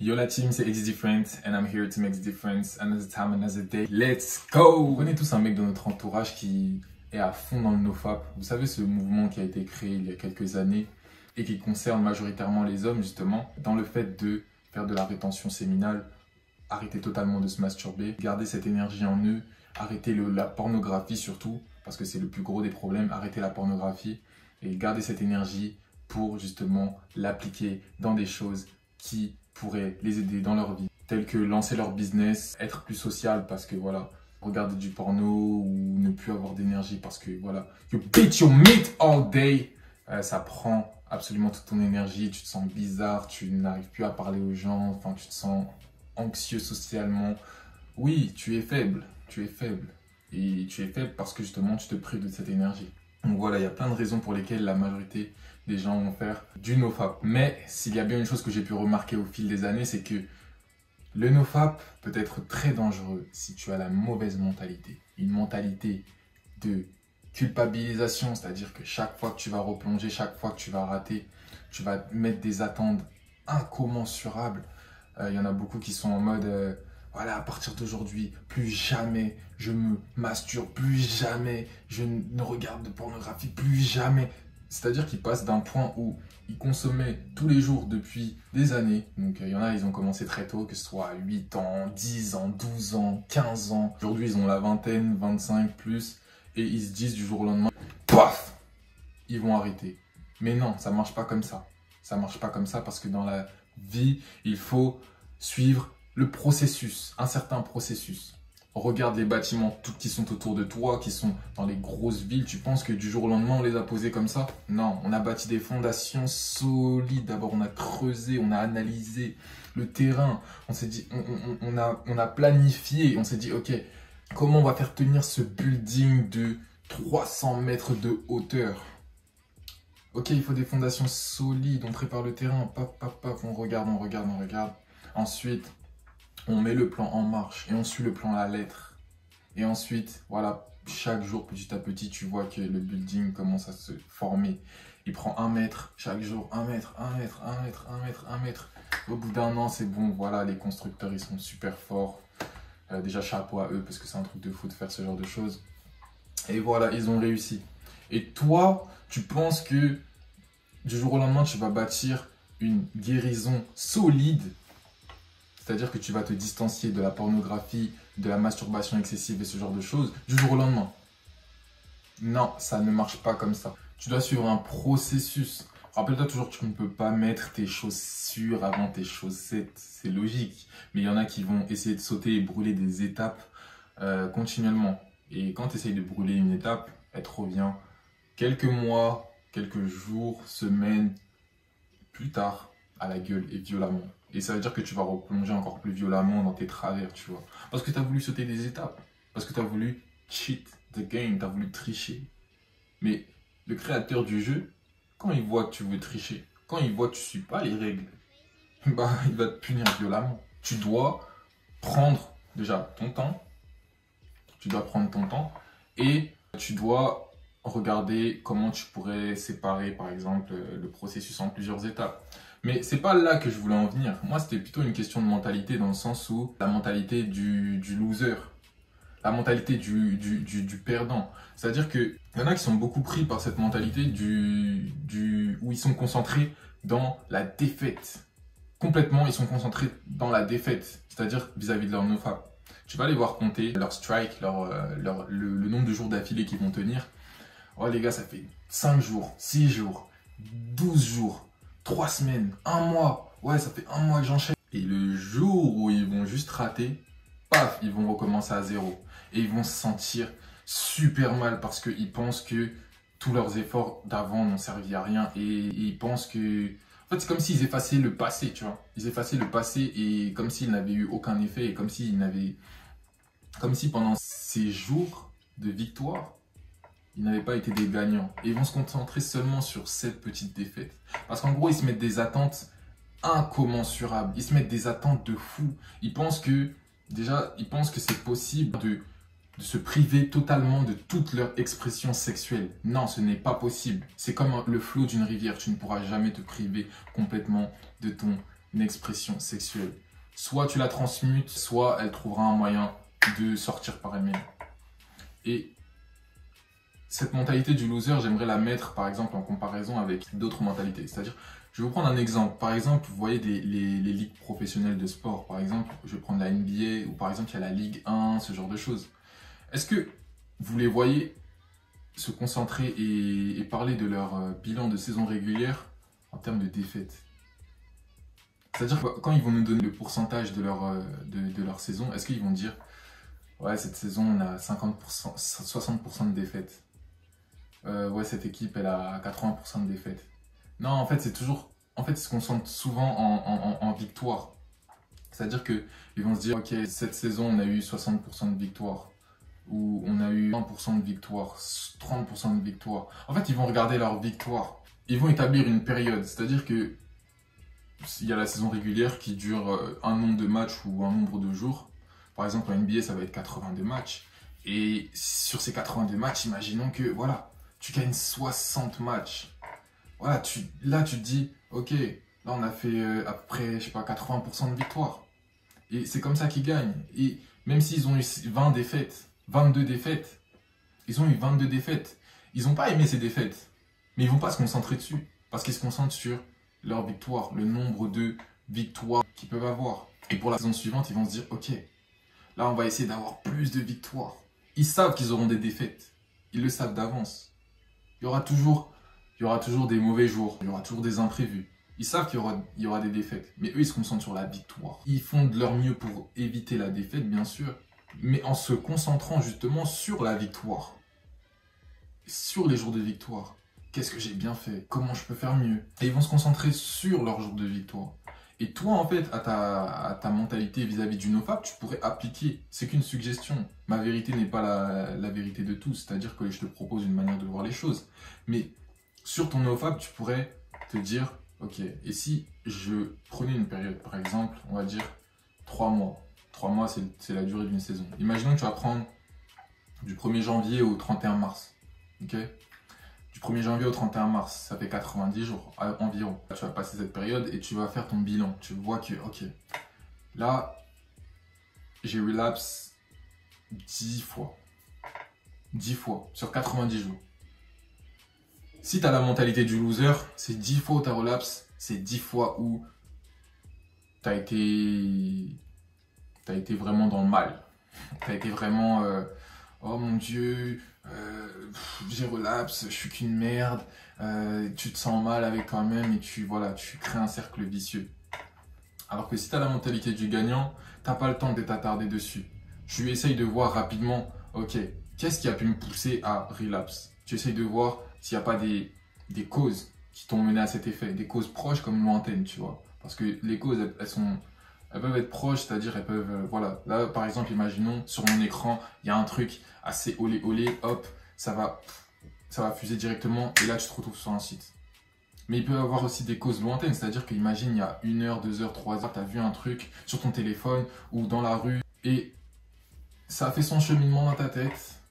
Yo la team, c'est It's Different and I'm here to make the difference another time, another day. Let's go! On connaît tous un mec dans notre entourage qui est à fond dans le nofap. Vous savez, ce mouvement qui a été créé il y a quelques années et qui concerne majoritairement les hommes justement, dans le fait de faire de la rétention séminale, arrêter totalement de se masturber, garder cette énergie en eux, arrêter la pornographie surtout, parce que c'est le plus gros des problèmes, arrêter la pornographie et garder cette énergie pour justement l'appliquer dans des choses qui pourraient les aider dans leur vie, telles que lancer leur business, être plus social parce que voilà, regarder du porno ou ne plus avoir d'énergie parce que voilà, you beat your meat all day, ça prend absolument toute ton énergie, tu te sens bizarre, tu n'arrives plus à parler aux gens, enfin tu te sens anxieux socialement. Oui, tu es faible, et tu es faible parce que justement tu te prives de cette énergie. Donc voilà, il y a plein de raisons pour lesquelles la majorité des gens vont faire du nofap. Mais s'il y a bien une chose que j'ai pu remarquer au fil des années, c'est que le nofap peut être très dangereux si tu as la mauvaise mentalité. Une mentalité de culpabilisation, c'est-à-dire que chaque fois que tu vas replonger, chaque fois que tu vas rater, tu vas mettre des attentes incommensurables. Il y en a beaucoup qui sont en mode... voilà, à partir d'aujourd'hui, plus jamais je me masturbe, plus jamais je ne regarde de pornographie, plus jamais. C'est-à-dire qu'ils passent d'un point où ils consommaient tous les jours depuis des années. Donc il y en a, ils ont commencé très tôt, que ce soit à 8 ans, 10 ans, 12 ans, 15 ans. Aujourd'hui, ils ont la vingtaine, 25 plus. Et ils se disent du jour au lendemain, paf, ils vont arrêter. Mais non, ça ne marche pas comme ça. Ça ne marche pas comme ça parce que dans la vie, il faut suivre le processus, un certain processus. Regarde les bâtiments qui sont autour de toi, qui sont dans les grosses villes. Tu penses que du jour au lendemain, on les a posés comme ça? Non, on a bâti des fondations solides. D'abord, on a creusé, on a analysé le terrain. On s'est dit, on a planifié. On s'est dit, ok, comment on va faire tenir ce building de 300 mètres de hauteur? Ok, il faut des fondations solides. On prépare le terrain. Paf, paf, paf. On regarde. Ensuite, on met le plan en marche et on suit le plan à la lettre. Et ensuite, voilà, chaque jour, petit à petit, tu vois que le building commence à se former. Il prend 1 mètre, chaque jour, 1 mètre, 1 mètre, 1 mètre, 1 mètre, 1 mètre. Au bout d'un an, c'est bon, voilà, les constructeurs, ils sont super forts. Déjà, chapeau à eux, parce que c'est un truc de fou de faire ce genre de choses. Et voilà, ils ont réussi. Et toi, tu penses que du jour au lendemain, tu vas bâtir une guérison solide. C'est-à-dire que tu vas te distancier de la pornographie, de la masturbation excessive et ce genre de choses du jour au lendemain. Non, ça ne marche pas comme ça. Tu dois suivre un processus. Rappelle-toi toujours que tu ne peux pas mettre tes chaussures avant tes chaussettes. C'est logique. Mais il y en a qui vont essayer de sauter et brûler des étapes continuellement. Et quand tu essayes de brûler une étape, elle te revient quelques mois, quelques jours, semaines plus tard à la gueule et violemment. Et ça veut dire que tu vas replonger encore plus violemment dans tes travers, tu vois. Parce que tu as voulu sauter des étapes. Parce que tu as voulu cheat the game, tu as voulu tricher. Mais le créateur du jeu, quand il voit que tu veux tricher, quand il voit que tu ne suis pas les règles, bah, il va te punir violemment. Tu dois prendre déjà ton temps. Tu dois prendre ton temps. Et tu dois regarder comment tu pourrais séparer, par exemple, le processus en plusieurs étapes. Mais c'est pas là que je voulais en venir. Moi, c'était plutôt une question de mentalité, dans le sens où la mentalité du loser, la mentalité du perdant. C'est-à-dire qu'il y en a qui sont beaucoup pris par cette mentalité où ils sont concentrés dans la défaite. Complètement, ils sont concentrés dans la défaite, c'est-à-dire vis-à-vis de leur nofap. Tu vas les voir compter leur strike, le nombre de jours d'affilée qu'ils vont tenir. Oh les gars, ça fait 5 jours, 6 jours, 12 jours. 3 semaines, 1 mois, ouais ça fait 1 mois que j'enchaîne. Et le jour où ils vont juste rater, paf, ils vont recommencer à zéro. Et ils vont se sentir super mal parce qu'ils pensent que tous leurs efforts d'avant n'ont servi à rien. Et ils pensent que... En fait, c'est comme s'ils effaçaient le passé, tu vois. Ils effaçaient le passé et comme s'ils n'avaient eu aucun effet et comme si pendant ces jours de victoire, ils n'avaient pas été des gagnants. Et ils vont se concentrer seulement sur cette petite défaite. Parce qu'en gros, ils se mettent des attentes incommensurables. Ils se mettent des attentes de fou. Ils pensent que c'est possible de se priver totalement de toute leur expression sexuelle. Non, ce n'est pas possible. C'est comme le flot d'une rivière. Tu ne pourras jamais te priver complètement de ton une expression sexuelle. Soit tu la transmutes, soit elle trouvera un moyen de sortir par elle-même. Et cette mentalité du loser, j'aimerais la mettre par exemple en comparaison avec d'autres mentalités. C'est-à-dire, je vais vous prendre un exemple. Par exemple, vous voyez les ligues professionnelles de sport. Par exemple, je vais prendre la NBA ou par exemple, il y a la Ligue 1, ce genre de choses. Est-ce que vous les voyez se concentrer et parler de leur bilan de saison régulière en termes de défaites? C'est-à-dire que quand ils vont nous donner le pourcentage de leur saison, est-ce qu'ils vont dire ouais, cette saison, on a 50%, 60% de défaites. Ouais, cette équipe, elle a 80% de défaites. Non, en fait, ils se concentrent souvent en victoire. C'est-à-dire qu'ils vont se dire, ok, cette saison, on a eu 60% de victoire. Ou on a eu 20% de victoire, 30% de victoire. En fait, ils vont regarder leur victoire. Ils vont établir une période. C'est-à-dire que il y a la saison régulière qui dure un nombre de matchs ou un nombre de jours. Par exemple, en NBA, ça va être 82 matchs. Et sur ces 82 matchs, imaginons que, voilà, tu gagnes 60 matchs. Voilà, là, tu te dis, ok, là, on a fait à peu près, je sais pas, 80% de victoire. Et c'est comme ça qu'ils gagnent. Et même s'ils ont eu 20 défaites, 22 défaites, ils ont eu 22 défaites. Ils n'ont pas aimé ces défaites. Mais ils vont pas se concentrer dessus. Parce qu'ils se concentrent sur leur victoire, le nombre de victoires qu'ils peuvent avoir. Et pour la saison suivante, ils vont se dire, ok, là, on va essayer d'avoir plus de victoires. Ils savent qu'ils auront des défaites. Ils le savent d'avance. Il y aura toujours des mauvais jours. Il y aura toujours des imprévus. Ils savent qu'il y aura des défaites. Mais eux, ils se concentrent sur la victoire. Ils font de leur mieux pour éviter la défaite, bien sûr. Mais en se concentrant justement sur la victoire. Sur les jours de victoire. Qu'est-ce que j'ai bien fait? Comment je peux faire mieux? Et ils vont se concentrer sur leur jour de victoire. Et toi, en fait, à ta mentalité vis-à-vis du nofap, tu pourrais appliquer. C'est qu'une suggestion. Ma vérité n'est pas la vérité de tous. C'est-à-dire que je te propose une manière de voir les choses. Mais sur ton nofap, tu pourrais te dire, ok, et si je prenais une période, par exemple, on va dire 3 mois. 3 mois, c'est la durée d'une saison. Imaginons que tu vas prendre du 1er janvier au 31 mars. Ok? Du 1er janvier au 31 mars, ça fait 90 jours environ. Tu vas passer cette période et tu vas faire ton bilan. Tu vois que, ok, là, j'ai relapse 10 fois. 10 fois sur 90 jours. Si tu as la mentalité du loser, c'est 10 fois où tu as relapse, c'est 10 fois où tu as été vraiment dans le mal. Tu as été vraiment, oh mon Dieu, j'ai relapse, je suis qu'une merde, tu te sens mal avec toi-même et tu crées un cercle vicieux. Alors que si tu as la mentalité du gagnant, tu n'as pas le temps d'être attardé dessus. Tu essayes de voir rapidement, ok, qu'est-ce qui a pu me pousser à relapse? Tu essayes de voir s'il n'y a pas des causes qui t'ont mené à cet effet, des causes proches comme lointaines, tu vois. Parce que les causes, elles peuvent être proches, c'est-à-dire elles peuvent, voilà. Là, par exemple, imaginons, sur mon écran, il y a un truc assez olé olé, hop, ça va fuser directement et là, tu te retrouves sur un site. Mais il peut y avoir aussi des causes lointaines, c'est-à-dire qu'imagine, il y a 1 heure, 2 heures, 3 heures, tu as vu un truc sur ton téléphone ou dans la rue et ça a fait son cheminement dans ta tête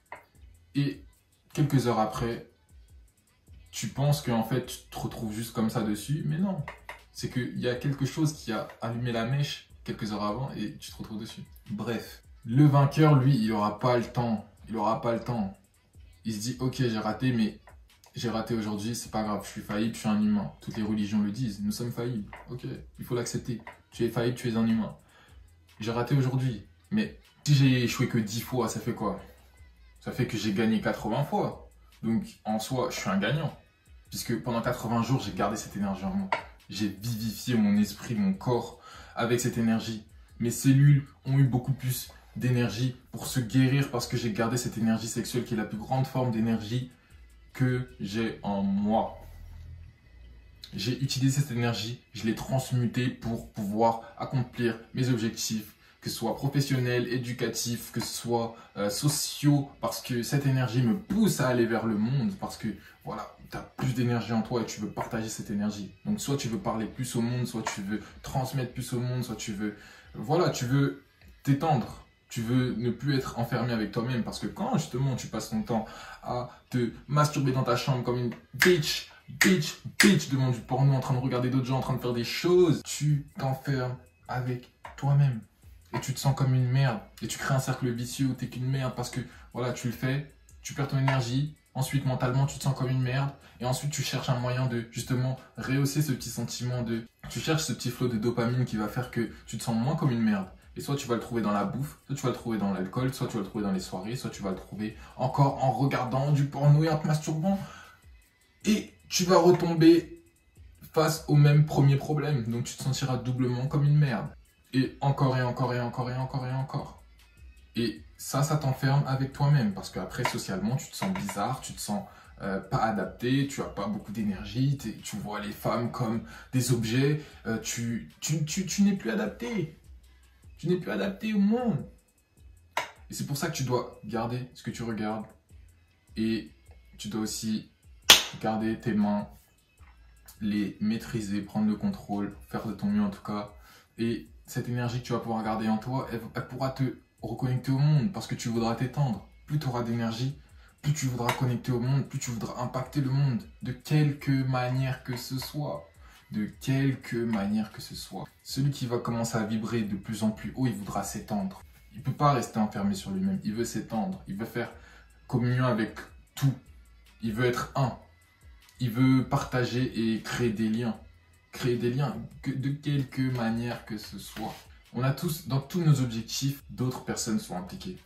et quelques heures après, tu penses qu'en fait, tu te retrouves juste comme ça dessus, mais non. C'est qu'il y a quelque chose qui a allumé la mèche quelques heures avant et tu te retrouves dessus. Bref, le vainqueur, lui, il n'aura pas le temps. Il n'aura pas le temps. Il se dit, ok, j'ai raté, mais j'ai raté aujourd'hui, c'est pas grave, je suis faillible, je suis un humain. Toutes les religions le disent, nous sommes faillibles. Ok, il faut l'accepter. Tu es faillible, tu es un humain. J'ai raté aujourd'hui, mais si j'ai échoué que 10 fois, ça fait quoi? Ça fait que j'ai gagné 80 fois. Donc, en soi, je suis un gagnant. Puisque pendant 80 jours, j'ai gardé cette énergie en moi. J'ai vivifié mon esprit, mon corps avec cette énergie. Mes cellules ont eu beaucoup plus d'énergie pour se guérir parce que j'ai gardé cette énergie sexuelle qui est la plus grande forme d'énergie que j'ai en moi. J'ai utilisé cette énergie, je l'ai transmutée pour pouvoir accomplir mes objectifs, que ce soit professionnels, éducatifs, que ce soit sociaux, parce que cette énergie me pousse à aller vers le monde, parce que voilà, tu as plus d'énergie en toi et tu veux partager cette énergie. Donc soit tu veux parler plus au monde, soit tu veux transmettre plus au monde, soit tu veux, voilà, tu veux t'étendre. Tu veux ne plus être enfermé avec toi-même parce que quand justement tu passes ton temps à te masturber dans ta chambre comme une bitch, bitch devant du porno, en train de regarder d'autres gens, en train de faire des choses, tu t'enfermes avec toi-même. Et tu te sens comme une merde. Et tu crées un cercle vicieux où t'es qu'une merde parce que, voilà, tu le fais, tu perds ton énergie. Ensuite, mentalement, tu te sens comme une merde. Et ensuite, tu cherches un moyen de, justement, rehausser ce petit sentiment de... Tu cherches ce petit flot de dopamine qui va faire que tu te sens moins comme une merde. Et soit tu vas le trouver dans la bouffe, soit tu vas le trouver dans l'alcool, soit tu vas le trouver dans les soirées, soit tu vas le trouver encore en regardant du porno et en te masturbant. Et tu vas retomber face au même premier problème. Donc, tu te sentiras doublement comme une merde. Et encore et encore et encore et encore et encore. Et ça t'enferme avec toi-même. Parce qu'après, socialement, tu te sens bizarre, tu te sens pas adapté, tu n'as pas beaucoup d'énergie, tu vois les femmes comme des objets, tu n'es plus adapté. Tu n'es plus adapté au monde. Et c'est pour ça que tu dois garder ce que tu regardes. Et tu dois aussi garder tes mains, les maîtriser, prendre le contrôle, faire de ton mieux en tout cas. Et cette énergie que tu vas pouvoir garder en toi, elle pourra te reconnecter au monde parce que tu voudras t'étendre. Plus tu auras d'énergie, plus tu voudras connecter au monde, plus tu voudras impacter le monde de quelque manière que ce soit. De quelque manière que ce soit. Celui qui va commencer à vibrer de plus en plus haut, il voudra s'étendre. Il ne peut pas rester enfermé sur lui-même. Il veut s'étendre. Il veut faire communion avec tout. Il veut être un. Il veut partager et créer des liens. Créer des liens de quelque manière que ce soit. On a tous, dans tous nos objectifs, d'autres personnes sont impliquées.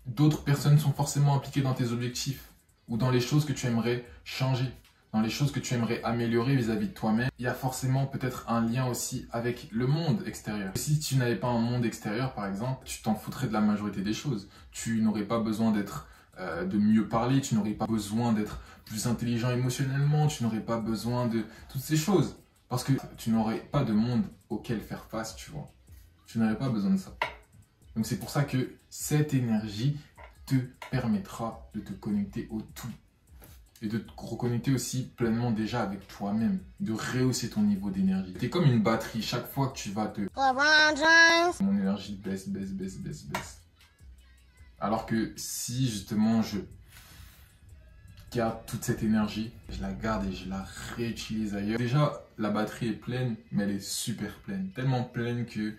D'autres personnes sont forcément impliquées dans tes objectifs ou dans les choses que tu aimerais changer, dans les choses que tu aimerais améliorer vis-à-vis de toi-même. Il y a forcément peut-être un lien aussi avec le monde extérieur. Si tu n'avais pas un monde extérieur, par exemple, tu t'en foutrais de la majorité des choses. Tu n'aurais pas besoin de mieux parler, tu n'aurais pas besoin d'être plus intelligent émotionnellement, tu n'aurais pas besoin de toutes ces choses. Parce que tu n'aurais pas de monde auquel faire face, tu vois. Tu n'aurais pas besoin de ça. Donc c'est pour ça que cette énergie te permettra de te connecter au tout. Et de te reconnecter aussi pleinement déjà avec toi-même. De rehausser ton niveau d'énergie. Tu es comme une batterie. Chaque fois que tu vas te... Mon énergie baisse. Alors que si justement je garde toute cette énergie, je la garde et je la réutilise ailleurs. Déjà, la batterie est pleine, mais elle est super pleine. Tellement pleine que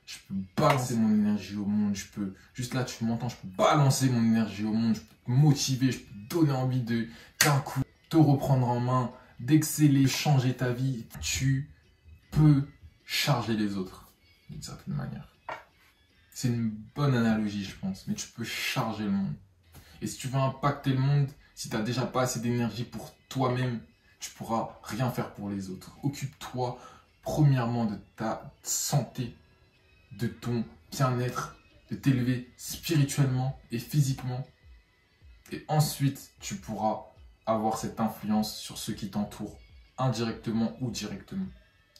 je peux balancer mon énergie au monde. Je peux, juste là, tu m'entends, je peux balancer mon énergie au monde. Je peux te motiver, je peux te donner envie de, d'un coup, te reprendre en main, d'exceller, changer ta vie. Tu peux charger les autres, d'une certaine manière. C'est une bonne analogie, je pense, mais tu peux charger le monde. Et si tu veux impacter le monde, si tu n'as déjà pas assez d'énergie pour toi-même, tu ne pourras rien faire pour les autres. Occupe-toi premièrement de ta santé, de ton bien-être, de t'élever spirituellement et physiquement. Et ensuite, tu pourras avoir cette influence sur ceux qui t'entourent, indirectement ou directement.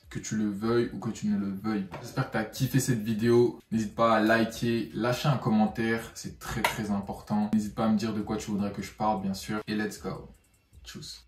Que tu le veuilles ou que tu ne le veuilles pas. J'espère que tu as kiffé cette vidéo. N'hésite pas à liker, lâcher un commentaire, c'est très important. N'hésite pas à me dire de quoi tu voudrais que je parle, bien sûr. Et let's go. Tchuss.